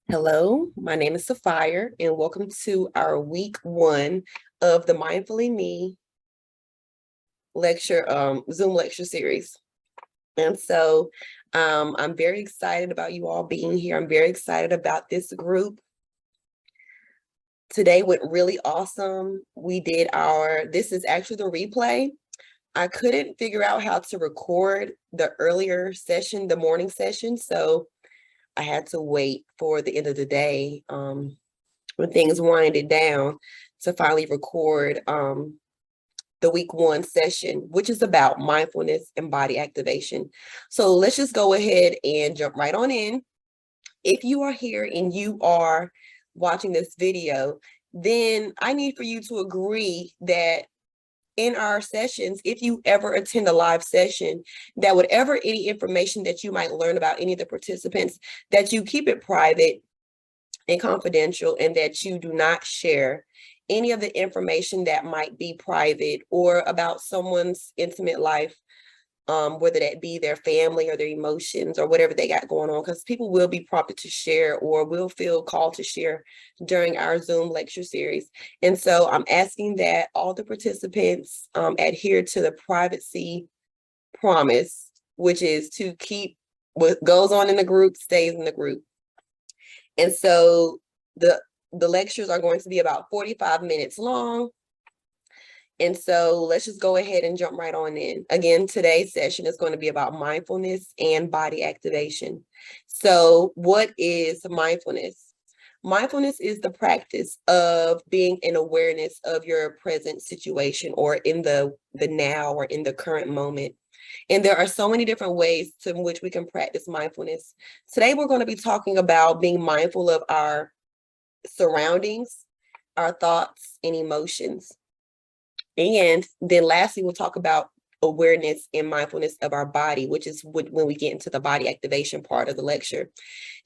Hello, my name is Sophire, and welcome to our week one of the Mindfully Me lecture, Zoom lecture series. And so I'm very excited about you all being here. I'm very excited about this group. Today went really awesome. This is actually the replay. I couldn't figure out how to record the earlier session, the morning session, so I had to wait for the end of the day when things winded down to finally record the week one session, which is about mindfulness and body activation. So let's just go ahead and jump right on in. If you are here and you are watching this video, then I need for you to agree that in our sessions, if you ever attend a live session, that whatever any information that you might learn about any of the participants, that you keep it private and confidential, and that you do not share any of the information that might be private or about someone's intimate life, whether that be their family or their emotions or whatever they got going on, because people will be prompted to share or will feel called to share during our Zoom lecture series. And so I'm asking that all the participants adhere to the privacy promise, which is to keep what goes on in the group stays in the group. And so the lectures are going to be about 45 minutes long. And so let's just go ahead and jump right on in. Again, today's session is going to be about mindfulness and body activation. So what is mindfulness? Mindfulness is the practice of being in awareness of your present situation, or in the now, or in the current moment. And there are so many different ways to which we can practice mindfulness. Today, we're going to be talking about being mindful of our surroundings, our thoughts and emotions. And then lastly, we'll talk about awareness and mindfulness of our body, which is when we get into the body activation part of the lecture.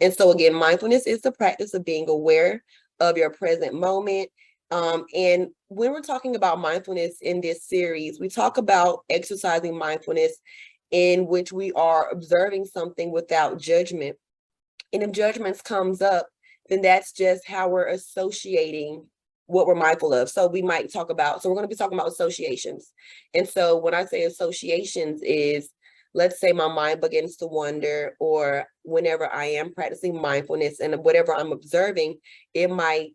And so again, mindfulness is the practice of being aware of your present moment. And when we're talking about mindfulness in this series, we talk about exercising mindfulness in which we are observing something without judgment. And if judgments comes up, then that's just how we're associating what we're mindful of. So we're going to be talking about associations. And so when I say associations is, let's say my mind begins to wander, or whenever I am practicing mindfulness and whatever I'm observing, it might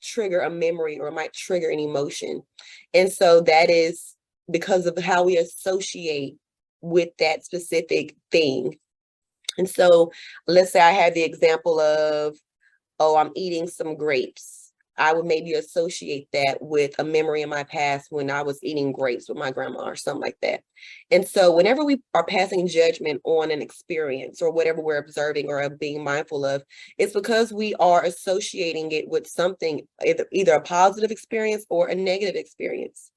trigger a memory or it might trigger an emotion. And so that is because of how we associate with that specific thing. And so let's say I had the example of, oh, I'm eating some grapes. I would maybe associate that with a memory in my past when I was eating grapes with my grandma or something like that. And so whenever we are passing judgment on an experience or whatever we're observing or being mindful of, it's because we are associating it with something, either a positive experience or a negative experience.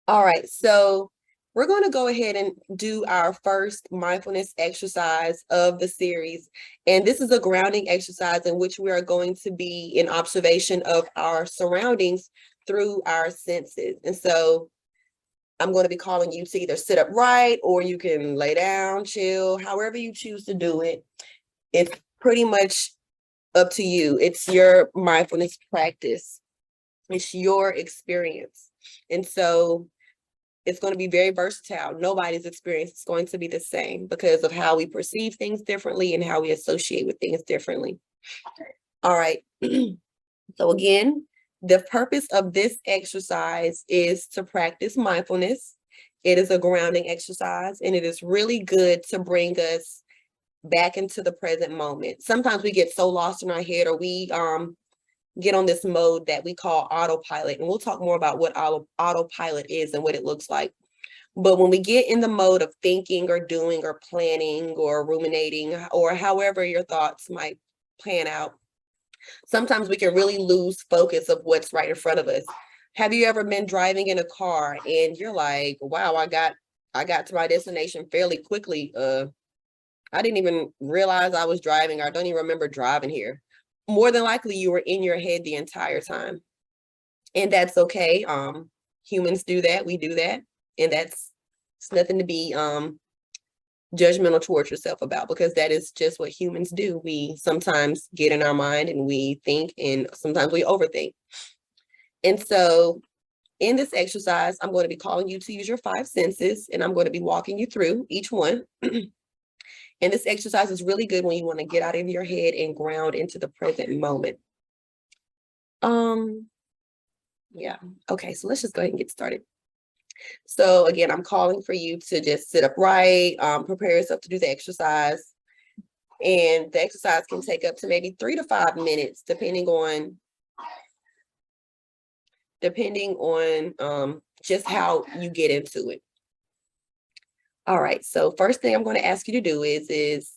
All right, so we're going to go ahead and do our first mindfulness exercise of the series. And this is a grounding exercise in which we are going to be in observation of our surroundings through our senses. And so I'm going to be calling you to either sit upright, or you can lay down, chill, however you choose to do it. It's pretty much up to you. It's your mindfulness practice. It's your experience. And so it's going to be very versatile. Nobody's experience is going to be the same because of how we perceive things differently and how we associate with things differently. All right. So again, the purpose of this exercise is to practice mindfulness. It is a grounding exercise, and it is really good to bring us back into the present moment. Sometimes we get so lost in our head, or we get on this mode that we call autopilot. And we'll talk more about what autopilot is and what it looks like. But when we get in the mode of thinking or doing or planning or ruminating, or however your thoughts might plan out, sometimes we can really lose focus of what's right in front of us. Have you ever been driving in a car and you're like, wow, I got to my destination fairly quickly. I didn't even realize I was driving. I don't even remember driving here. More than likely you were in your head the entire time. And that's okay. Humans do that, we do that. And it's nothing to be judgmental towards yourself about, because that is just what humans do. We sometimes get in our mind and we think, and sometimes we overthink. And so in this exercise, I'm going to be calling you to use your 5 senses, and I'm going to be walking you through each one. And this exercise is really good when you want to get out of your head and ground into the present moment. Yeah. Okay, so let's just go ahead and get started. So again, I'm calling for you to just sit upright, prepare yourself to do the exercise. And the exercise can take up to maybe 3 to 5 minutes, depending on just how you get into it. All right, so first thing I'm going to ask you to do is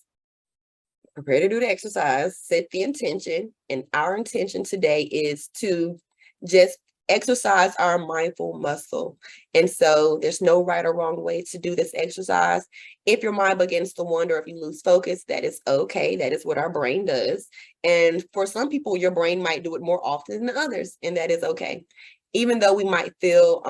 prepare to do the exercise, set the intention, and our intention today is to just exercise our mindful muscle. And so there's no right or wrong way to do this exercise. If your mind begins to wander, if you lose focus, that is okay. That is what our brain does. And for some people, your brain might do it more often than others, and that is okay. Even though we might feel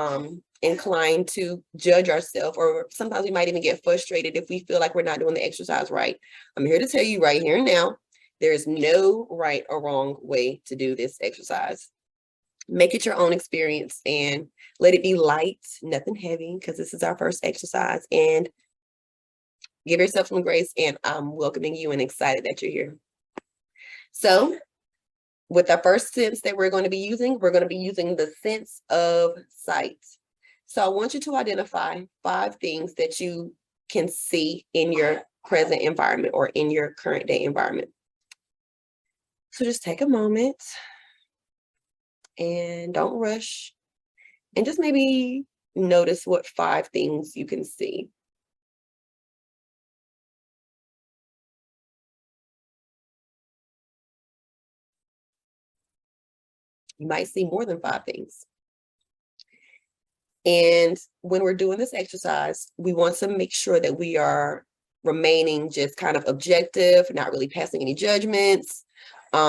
inclined to judge ourselves, or sometimes we might even get frustrated if we feel like we're not doing the exercise right. I'm here to tell you right here and now, there is no right or wrong way to do this exercise. Make it your own experience and let it be light, nothing heavy, because this is our first exercise. And give yourself some grace, and I'm welcoming you and excited that you're here. So with our first sense that we're going to be using the sense of sight. So I want you to identify 5 things that you can see in your present environment or in your current day environment. So just take a moment and don't rush, and just maybe notice what 5 things you can see. You might see more than 5 things. And when we're doing this exercise, we want to make sure that we are remaining just kind of objective, not really passing any judgments,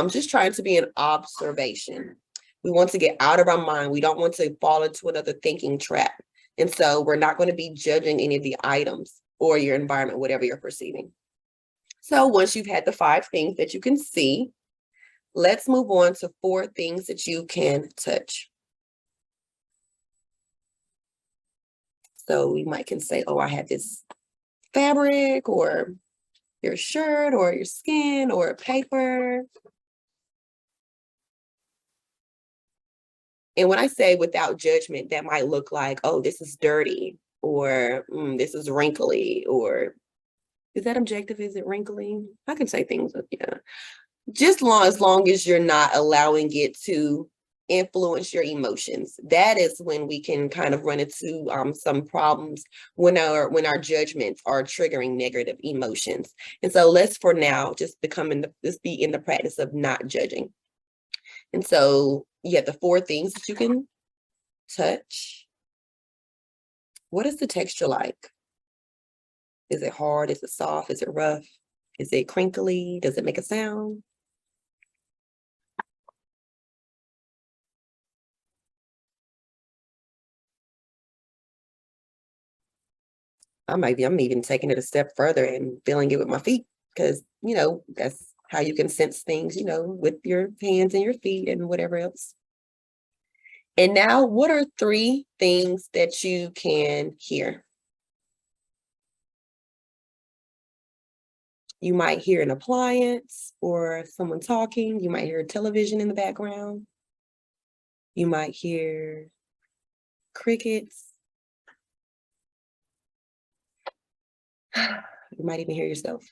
just trying to be an observation. We want to get out of our mind. We don't want to fall into another thinking trap. And so we're not going to be judging any of the items or your environment, whatever you're perceiving. So once you've had the 5 things that you can see, let's move on to 4 things that you can touch. So we might can say, oh, I have this fabric, or your shirt, or your skin, or paper. And when I say without judgment, that might look like, oh, this is dirty, or this is wrinkly, or is that objective? Is it wrinkly? I can say things, yeah. Just as long as you're not allowing it to influence your emotions. That is when we can kind of run into some problems when our judgments are triggering negative emotions. And so let's for now just be in the practice of not judging. And so you have the 4 things that you can touch. What is the texture like? Is it hard? Is it soft? Is it rough? Is it crinkly? Does it make a sound? I'm even taking it a step further and feeling it with my feet, because, that's how you can sense things, with your hands and your feet and whatever else. And now, what are 3 things that you can hear? You might hear an appliance or someone talking. You might hear a television in the background. You might hear crickets. You might even hear yourself.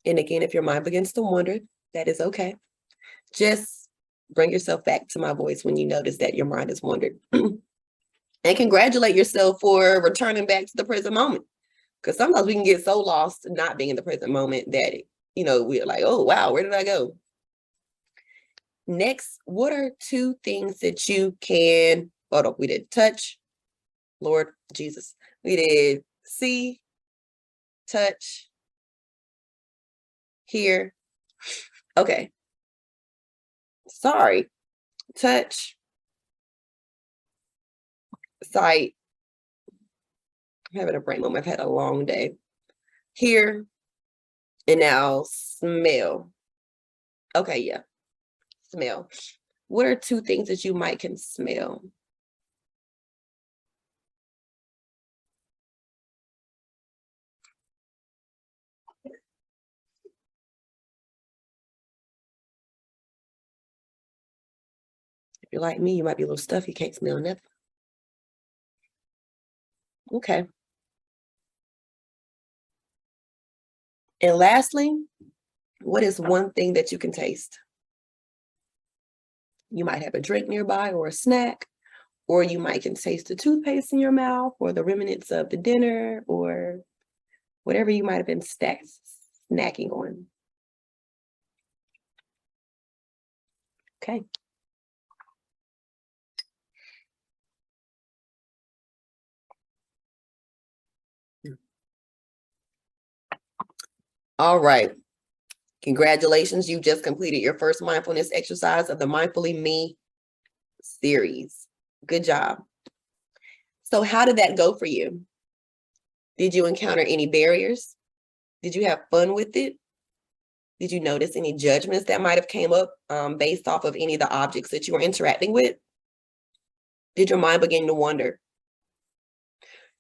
And again, if your mind begins to wander, that is okay. Just bring yourself back to my voice when you notice that your mind has wandered. And congratulate yourself for returning back to the present moment. Because sometimes we can get so lost not being in the present moment that, we're like, oh, wow, where did I go? Next, what are 2 things that you can, hold on, we did touch, Lord Jesus. We did see, touch, hear. Okay. Sorry. Touch, sight. I'm having a brain moment. I've had a long day. Hear, and now smell. Okay, yeah, smell. What are two things that you might can smell? If you're like me, you might be a little stuffy, can't smell nothing. Okay. And lastly, what is one thing that you can taste? You might have a drink nearby or a snack, or you might can taste the toothpaste in your mouth or the remnants of the dinner or whatever you might have been snacking on. Okay. All right. Congratulations. You just completed your first mindfulness exercise of the Mindfully Me series. Good job. So how did that go for you? Did you encounter any barriers? Did you have fun with it? Did you notice any judgments that might have came up based off of any of the objects that you were interacting with? Did your mind begin to wander?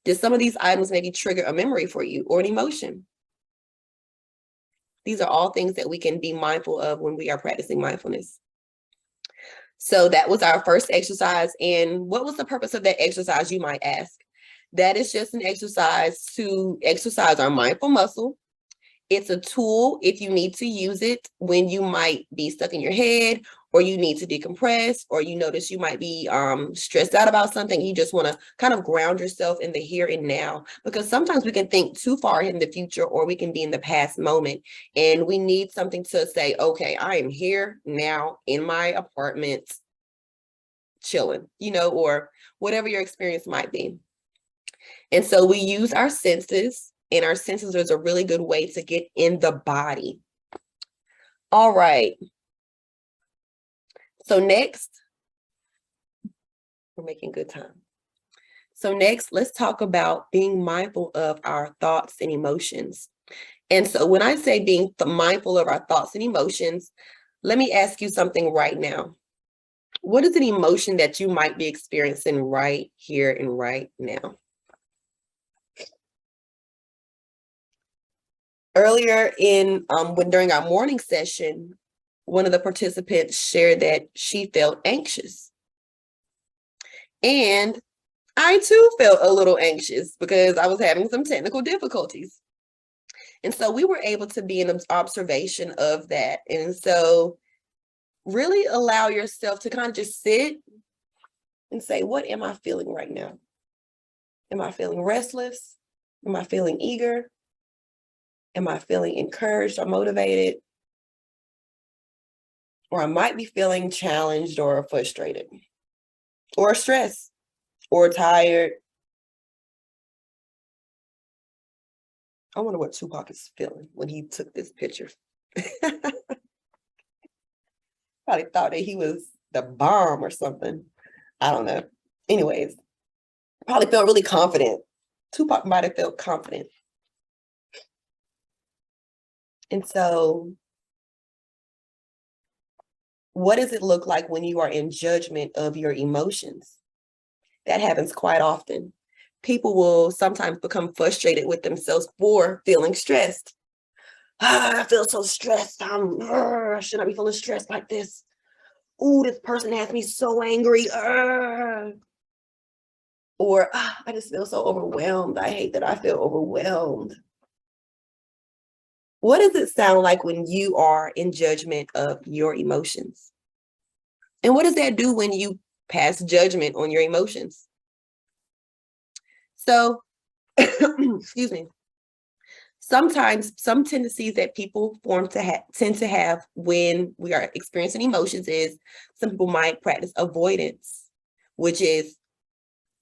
Did some of these items maybe trigger a memory for you or an emotion? These are all things that we can be mindful of when we are practicing mindfulness. So that was our first exercise. And what was the purpose of that exercise, you might ask? That is just an exercise to exercise our mindful muscle. It's a tool if you need to use it when you might be stuck in your head, or you need to decompress, or you notice you might be stressed out about something. You just want to kind of ground yourself in the here and now, because sometimes we can think too far in the future, or we can be in the past moment, and we need something to say, okay, I am here now in my apartment chilling, or whatever your experience might be. And so we use our senses, and our senses is a really good way to get in the body. All right. So next, we're making good time. So next, let's talk about being mindful of our thoughts and emotions. And so when I say being mindful of our thoughts and emotions, let me ask you something right now. What is an emotion that you might be experiencing right here and right now? Earlier during our morning session, one of the participants shared that she felt anxious. And I too felt a little anxious because I was having some technical difficulties. And so we were able to be in observation of that. And so really allow yourself to kind of just sit and say, what am I feeling right now? Am I feeling restless? Am I feeling eager? Am I feeling encouraged or motivated? Or I might be feeling challenged or frustrated or stressed or tired. I wonder what Tupac is feeling when he took this picture. Probably thought that he was the bomb or something. I don't know. Anyways, probably felt really confident. Tupac might have felt confident. And so what does it look like when you are in judgment of your emotions? That happens quite often. People will sometimes become frustrated with themselves for feeling stressed. I feel so stressed. I should not be feeling stressed like this. Ooh, this person has me so angry. Or I just feel so overwhelmed. I hate that I feel overwhelmed. What does it sound like when you are in judgment of your emotions? And what does that do when you pass judgment on your emotions? So, excuse me. Sometimes some tendencies that people tend to have when we are experiencing emotions is some people might practice avoidance, which is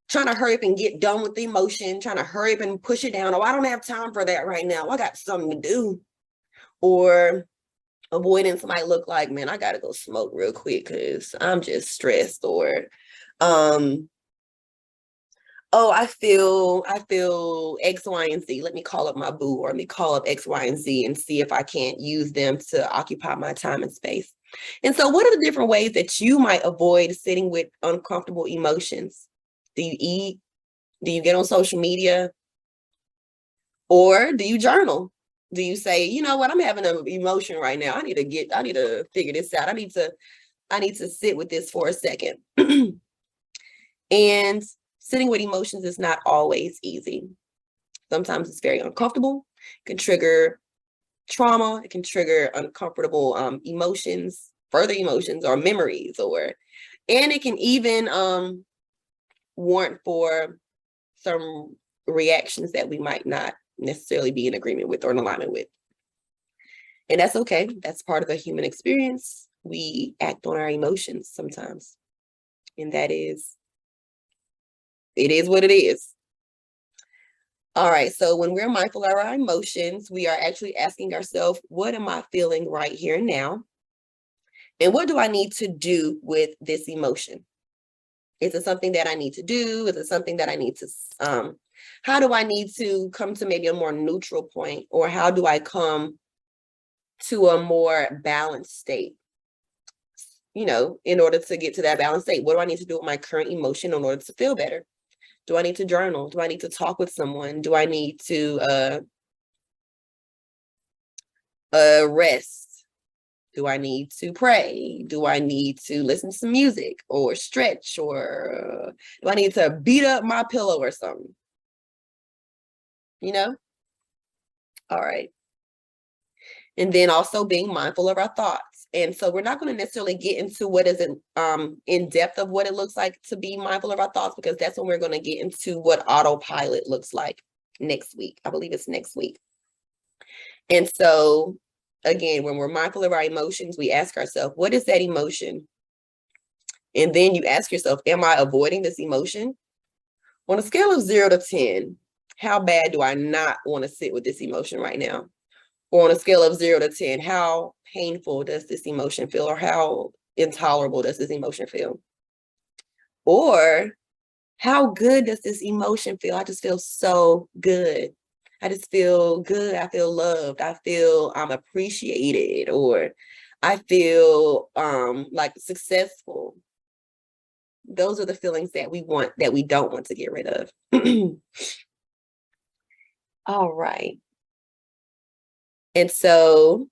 trying to hurry up and get done with the emotion, trying to hurry up and push it down. Oh, I don't have time for that right now. I got something to do. Or avoidance might look like, man, I got to go smoke real quick because I'm just stressed. Or oh, I feel X, Y, and Z. Let me call up my boo, or let me call up X, Y, and Z and see if I can't use them to occupy my time and space. And so what are the different ways that you might avoid sitting with uncomfortable emotions? Do you eat? Do you get on social media? Or do you journal? Do you say, you know what, I'm having an emotion right now. I need to figure this out. I need to sit with this for a second. And sitting with emotions is not always easy. Sometimes it's very uncomfortable. It can trigger trauma. It can trigger uncomfortable emotions, further emotions or memories, and it can even warrant for some reactions that we might not necessarily be in agreement with or in alignment with. And that's okay. That's part of the human experience. We act on our emotions sometimes. And it is what it is. All right. So when we're mindful of our emotions, we are actually asking ourselves, what am I feeling right here and now? And what do I need to do with this emotion? Is it something that I need to do? Is it something that I need to, how do I need to come to maybe a more neutral point? Or how do I come to a more balanced state? You know, in order to get to that balanced state, what do I need to do with my current emotion in order to feel better? Do I need to journal? Do I need to talk with someone? Do I need to rest? Do I need to pray? Do I need to listen to some music or stretch? Or do I need to beat up my pillow or something? You know? All right. And then also being mindful of our thoughts. And so we're not going to necessarily get into what is in depth of what it looks like to be mindful of our thoughts, because that's when we're going to get into what autopilot looks like next week. I believe it's next week. And so again, when we're mindful of our emotions, we ask ourselves, what is that emotion? And then you ask yourself, am I avoiding this emotion? On a scale of 0 to 10, how bad do I not want to sit with this emotion right now? Or on a scale of 0 to 10, how painful does this emotion feel, or how intolerable does this emotion feel? Or how good does this emotion feel? I just feel so good. I just feel good. I feel loved. I feel I'm appreciated, or I feel like successful. Those are the feelings that we don't want to get rid of. All right. And so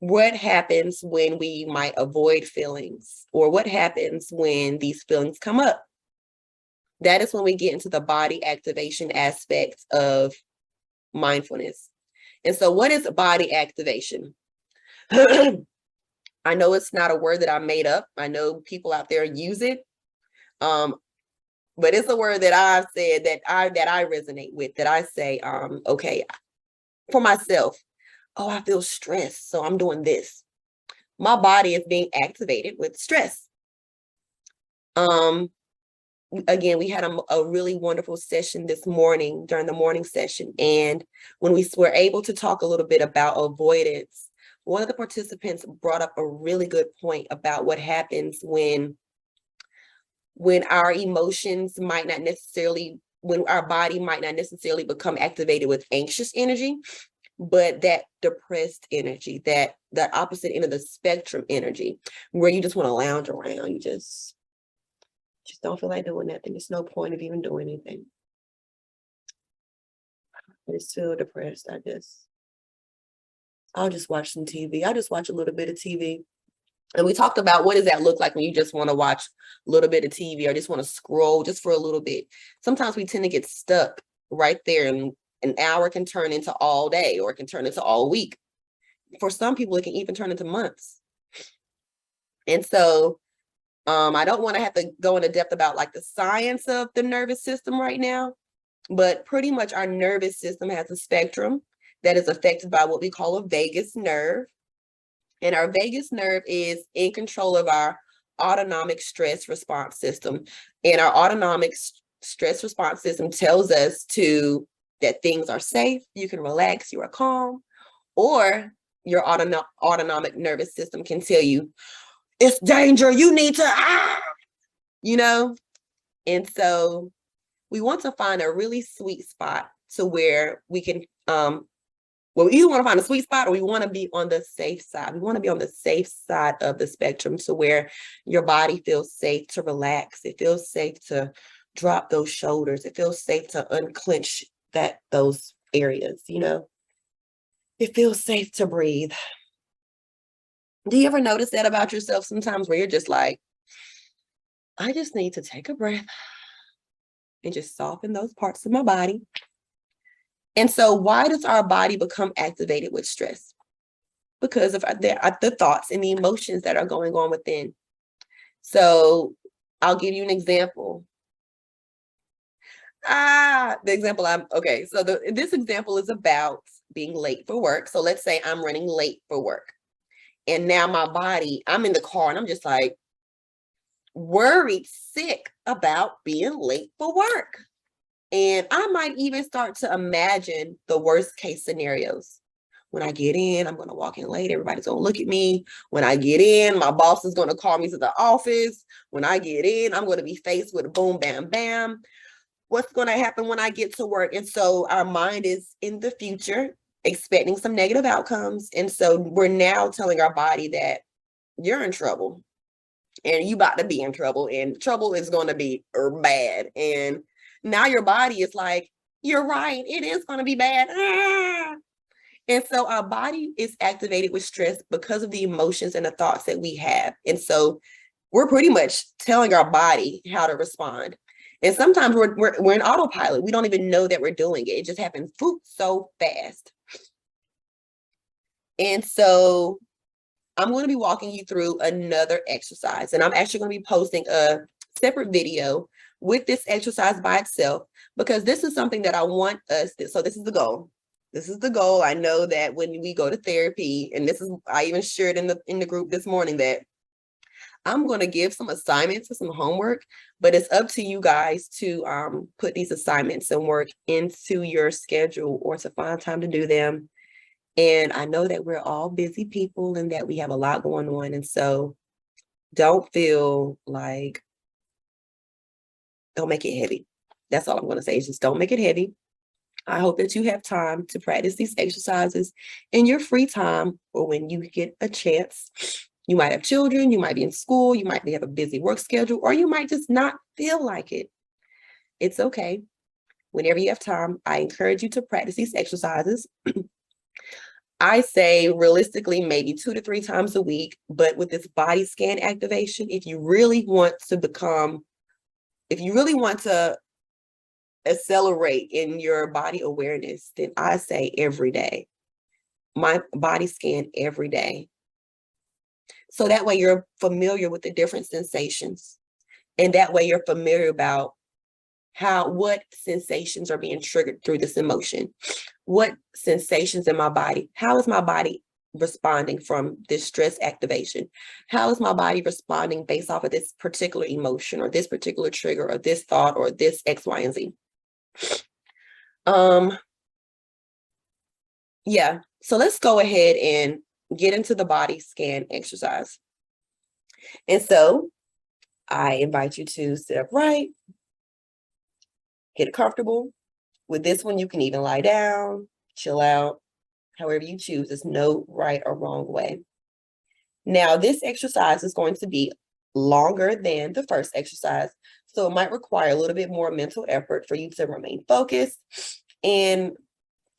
what happens when we might avoid feelings, or what happens when these feelings come up? That is when we get into the body activation aspect of mindfulness. And so what is body activation? I know it's not a word that I made up. I know people out there use it. But it's a word that I've said that I resonate with, that I say, okay, for myself, oh, I feel stressed, so I'm doing this. My body is being activated with stress. Again, we had a really wonderful session this morning during the morning session. And when we were able to talk a little bit about avoidance, one of the participants brought up a really good point about what happens when our emotions might not necessarily, when our body might not necessarily become activated with anxious energy, but that depressed energy, that opposite end of the spectrum energy, where you just want to lounge around. You just don't feel like doing nothing. There's no point of even doing anything. I just feel depressed. I'll just watch some TV. I'll just watch a little bit of TV. And we talked about what does that look like when you just want to watch a little bit of TV, or just want to scroll just for a little bit. Sometimes we tend to get stuck right there, and an hour can turn into all day, or it can turn into all week. For some people, it can even turn into months. And so I don't want to have to go into depth about like the science of the nervous system right now, but pretty much our nervous system has a spectrum that is affected by what we call a vagus nerve. And our vagus nerve is in control of our autonomic stress response system. And our autonomic stress response system tells us that things are safe, you can relax, you are calm. Or your autonomic nervous system can tell you, it's danger, you need to, you know? And so we want to find a really sweet spot to where we can, well, we either want to find a sweet spot or we want to be on the safe side. We want to be on the safe side of the spectrum to where your body feels safe to relax. It feels safe to drop those shoulders. It feels safe to unclench those areas, you know? It feels safe to breathe. Do you ever notice that about yourself sometimes where you're just like, I just need to take a breath and just soften those parts of my body? And so why does our body become activated with stress? Because of the thoughts and the emotions that are going on within. So I'll give you an example. This example is about being late for work. So let's say I'm running late for work. And now my body, I'm in the car and I'm just like worried, sick about being late for work. And I might even start to imagine the worst case scenarios. When I get in, I'm going to walk in late. Everybody's going to look at me. When I get in, my boss is going to call me to the office. When I get in, I'm going to be faced with a boom, bam, bam. What's going to happen when I get to work? And so our mind is in the future, expecting some negative outcomes. And so we're now telling our body that you're in trouble and you about to be in trouble and trouble is going to be bad. And now your body is like, you're right, it is going to be bad. And so our body is activated with stress because of the emotions and the thoughts that we have. And so we're pretty much telling our body how to respond. And sometimes we're in autopilot. We don't even know that we're doing it. It just happens so fast. And so I'm going to be walking you through another exercise. And I'm actually going to be posting a separate video with this exercise by itself, because this is something that I want us to, so this is the goal. This is the goal. I know that when we go to therapy, and I even shared in the group this morning that I'm going to give some assignments and some homework, but it's up to you guys to put these assignments and work into your schedule or to find time to do them. And I know that we're all busy people and that we have a lot going on. And so don't feel like, don't make it heavy. That's all I'm going to say is just don't make it heavy. I hope that you have time to practice these exercises in your free time or when you get a chance. You might have children, you might be in school, you might have a busy work schedule, or you might just not feel like it. It's okay. Whenever you have time, I encourage you to practice these exercises. I say realistically, maybe 2 to 3 times a week, but with this body scan activation, if you really want to accelerate in your body awareness, then I say every day. My body scan every day. So that way you're familiar with the different sensations. And that way you're familiar about what sensations are being triggered through this emotion. What sensations in my body? How is my body responding from this stress activation? How is my body responding based off of this particular emotion or this particular trigger or this thought or this X, Y, and Z? Yeah, so let's go ahead and get into the body scan exercise. And so I invite you to sit upright, get comfortable. With this one, you can even lie down, chill out, however you choose. There's no right or wrong way. Now, this exercise is going to be longer than the first exercise, so it might require a little bit more mental effort for you to remain focused and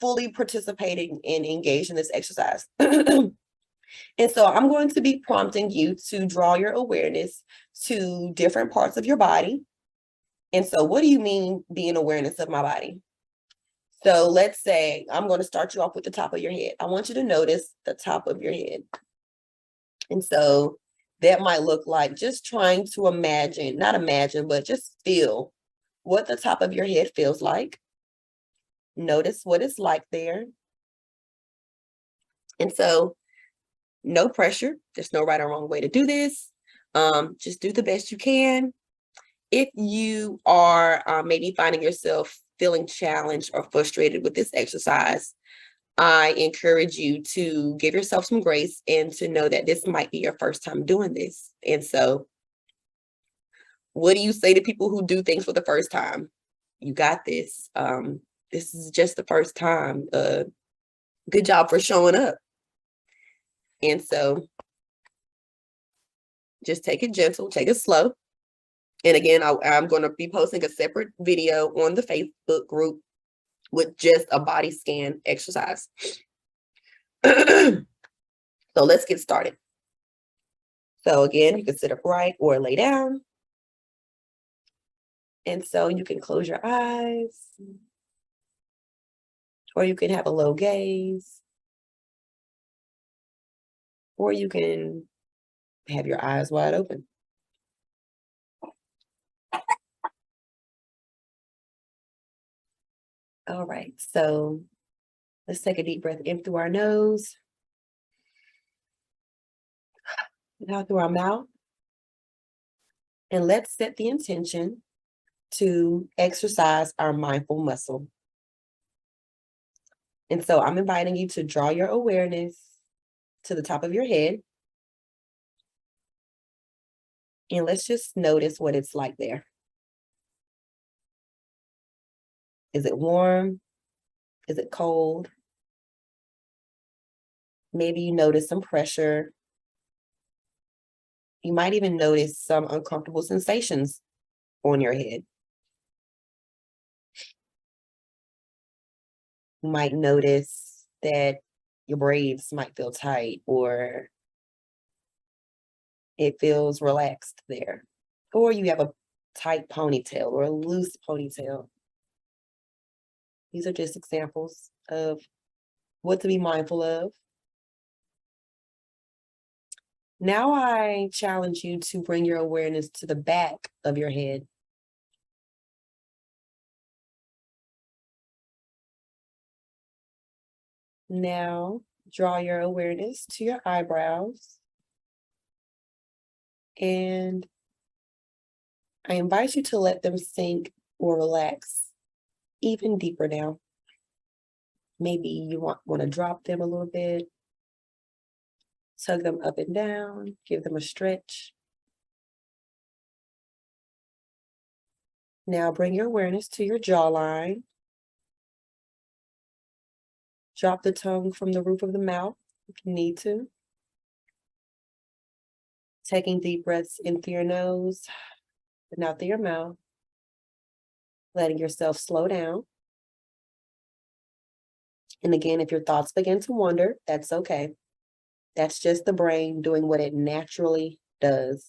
fully participating and engaged in this exercise. And so I'm going to be prompting you to draw your awareness to different parts of your body. And so what do you mean being awareness of my body? So let's say I'm going to start you off with the top of your head. I want you to notice the top of your head. And so that might look like just trying to but just feel what the top of your head feels like. Notice what it's like there. And so no pressure. There's no right or wrong way to do this. Just do the best you can. If you are maybe finding yourself feeling challenged or frustrated with this exercise, I encourage you to give yourself some grace and to know that this might be your first time doing this. And so what do you say to people who do things for the first time? You got this. This is just the first time. Good job for showing up. And so just take it gentle, take it slow. And again, I'm going to be posting a separate video on the Facebook group with just a body scan exercise. So let's get started. So again, you can sit upright or lay down. And so you can close your eyes, or you can have a low gaze, or you can have your eyes wide open. All right, so let's take a deep breath in through our nose, and out through our mouth. And let's set the intention to exercise our mindful muscle. And so I'm inviting you to draw your awareness to the top of your head. And let's just notice what it's like there. Is it warm? Is it cold? Maybe you notice some pressure. You might even notice some uncomfortable sensations on your head. You might notice that your braids might feel tight, or it feels relaxed there. Or you have a tight ponytail or a loose ponytail. These are just examples of what to be mindful of. Now I challenge you to bring your awareness to the back of your head. Now draw your awareness to your eyebrows. And I invite you to let them sink or relax even deeper now. Maybe you want to drop them a little bit, tug them up and down, give them a stretch. Now bring your awareness to your jawline. Drop the tongue from the roof of the mouth if you need to. Taking deep breaths in through your nose and out through your mouth. Letting yourself slow down. And again, if your thoughts begin to wander, that's okay. That's just the brain doing what it naturally does.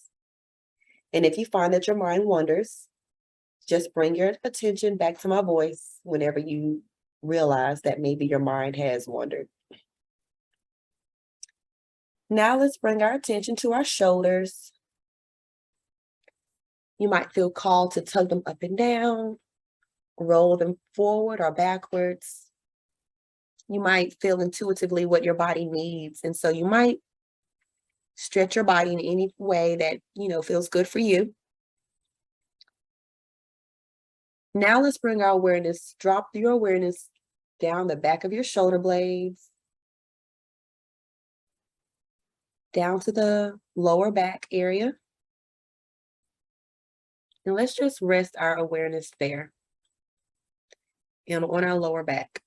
And if you find that your mind wanders, just bring your attention back to my voice whenever you realize that maybe your mind has wandered. Now let's bring our attention to our shoulders. You might feel called to tug them up and down, roll them forward or backwards. You might feel intuitively what your body needs. And so you might stretch your body in any way that, feels good for you. Now let's bring our awareness, drop your awareness down the back of your shoulder blades, down to the lower back area. And let's just rest our awareness there and on our lower back.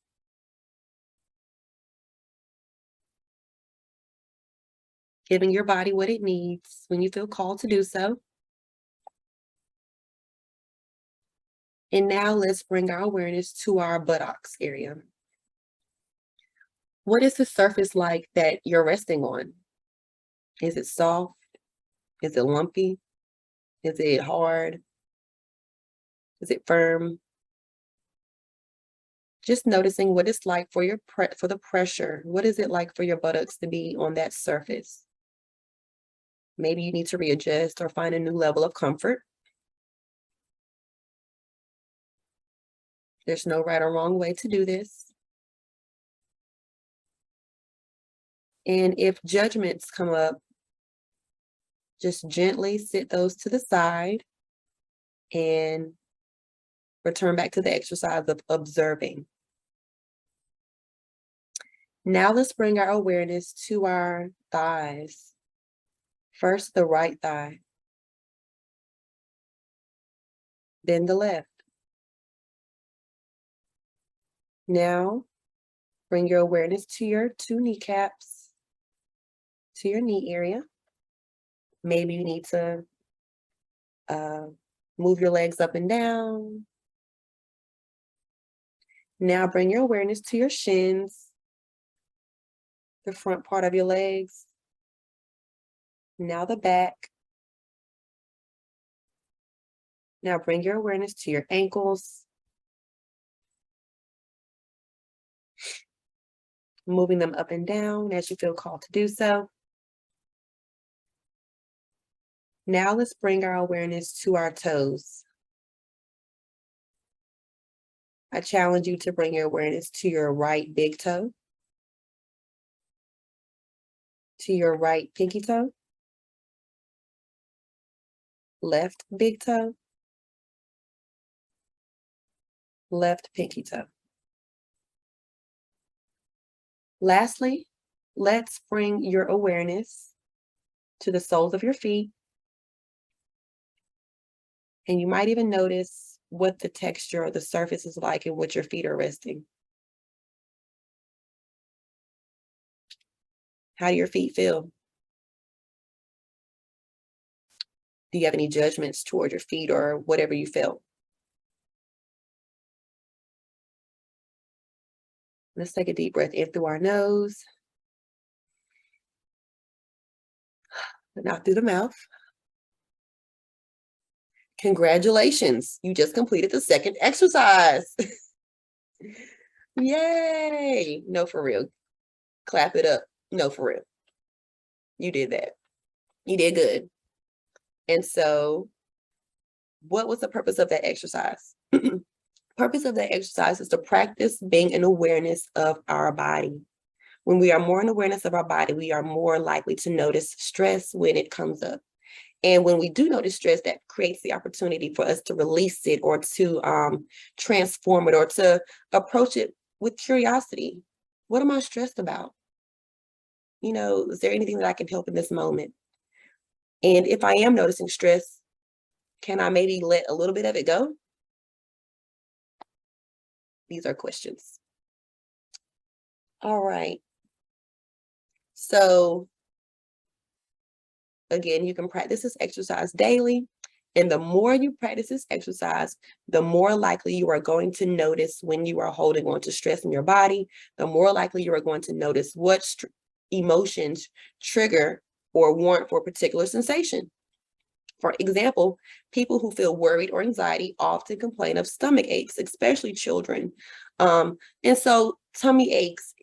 Giving your body what it needs when you feel called to do so. And now let's bring our awareness to our buttocks area. What is the surface like that you're resting on? Is it soft? Is it lumpy? Is it hard? Is it firm? Just noticing what it's like for for the pressure. What is it like for your buttocks to be on that surface? Maybe you need to readjust or find a new level of comfort. There's no right or wrong way to do this. And if judgments come up, just gently sit those to the side and return back to the exercise of observing. Now let's bring our awareness to our thighs. First, the right thigh, then the left. Now, bring your awareness to your two kneecaps, to your knee area. Maybe you need to move your legs up and down. Now bring your awareness to your shins, the front part of your legs. Now the back. Now bring your awareness to your ankles, moving them up and down as you feel called to do so. Now let's bring our awareness to our toes. I challenge you to bring your awareness to your right big toe, to your right pinky toe, left big toe, left pinky toe. Lastly, let's bring your awareness to the soles of your feet. And you might even notice what the texture or the surface is like and what your feet are resting. How do your feet feel? Do you have any judgments toward your feet or whatever you feel? Let's take a deep breath in through our nose, and out through the mouth. Congratulations, you just completed the second exercise. Yay. No, for real. Clap it up. No, for real. You did that. You did good. And so what was the purpose of that exercise? Purpose of that exercise is to practice being an awareness of our body. When we are more in awareness of our body, we are more likely to notice stress when it comes up. And when we do notice stress, that creates the opportunity for us to release it or to transform it or to approach it with curiosity. What am I stressed about? You know, is there anything that I can help in this moment? And if I am noticing stress, can I maybe let a little bit of it go? These are questions. All right. So again, you can practice this exercise daily. And the more you practice this exercise, the more likely you are going to notice when you are holding on to stress in your body, the more likely you are going to notice what emotions trigger or warrant for a particular sensation. For example, people who feel worried or anxiety often complain of stomach aches, especially children. And so tummy aches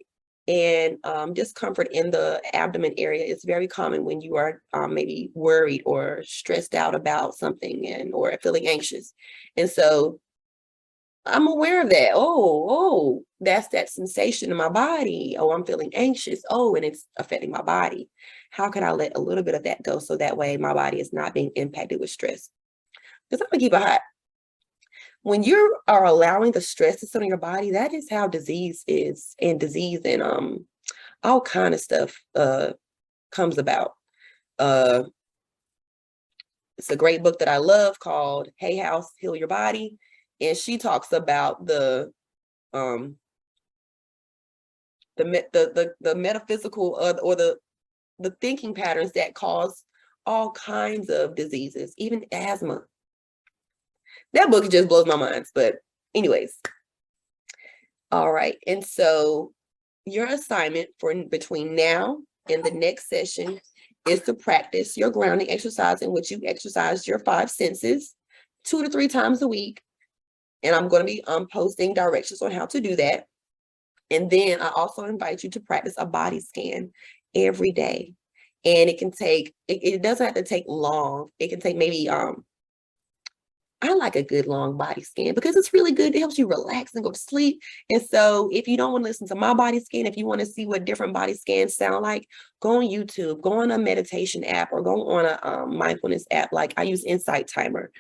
and discomfort in the abdomen area is very common when you are maybe worried or stressed out about something or feeling anxious. And so I'm aware of that. Oh, that's that sensation in my body. Oh, I'm feeling anxious. Oh, and it's affecting my body. How can I let a little bit of that go so that way my body is not being impacted with stress? Because I'm gonna keep it hot. When you are allowing the stress to sit on your body, that is how disease is, and disease and all kind of stuff comes about. It's a great book that I love called Hay House, Heal Your Body. And she talks about the metaphysical or the thinking patterns that cause all kinds of diseases, even asthma. That book just blows my mind. But anyways, all right. And so your assignment for between now and the next session is to practice your grounding exercise in which you exercise your 5 senses 2 to 3 times a week. And I'm going to be posting directions on how to do that. And then I also invite you to practice a body scan every day. And it can take, it doesn't have to take long. It can take maybe, I like a good long body scan because it's really good. It helps you relax and go to sleep. And so if you don't want to listen to my body scan, if you want to see what different body scans sound like, go on YouTube, go on a meditation app, or go on a mindfulness app. Like I use Insight Timer.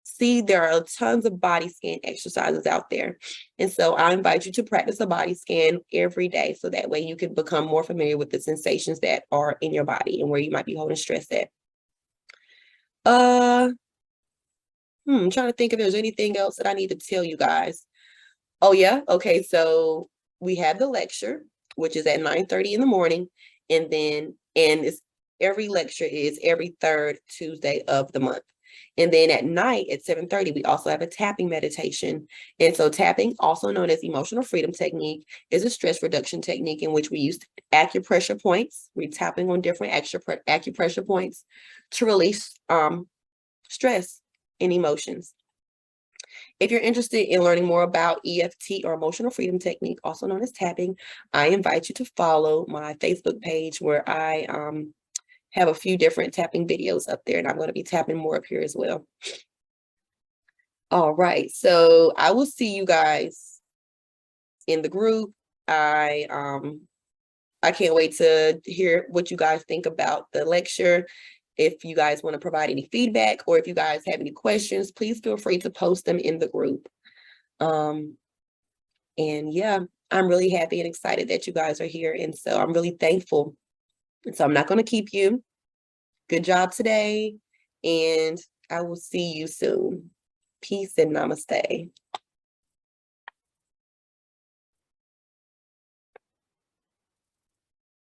See, there are tons of body scan exercises out there. And so I invite you to practice a body scan every day. So that way you can become more familiar with the sensations that are in your body and where you might be holding stress at. I'm trying to think if there's anything else that I need to tell you guys. Oh yeah, okay. So we have the lecture, which is at 9:30 in the morning, and every lecture is every third Tuesday of the month. And then at night at 7:30, we also have a tapping meditation. And so tapping, also known as emotional freedom technique, is a stress reduction technique in which we use acupressure points. We're tapping on different acupressure points to release stress and emotions. If you're interested in learning more about EFT or emotional freedom technique, also known as tapping, I invite you to follow my Facebook page where I have a few different tapping videos up there, and I'm going to be tapping more up here as well. All right, so I will see you guys in the group. I can't wait to hear what you guys think about the lecture. If you guys want to provide any feedback or if you guys have any questions, please feel free to post them in the group. And yeah, I'm really happy and excited that you guys are here. And so I'm really thankful. And so I'm not going to keep you. Good job today. And I will see you soon. Peace and namaste.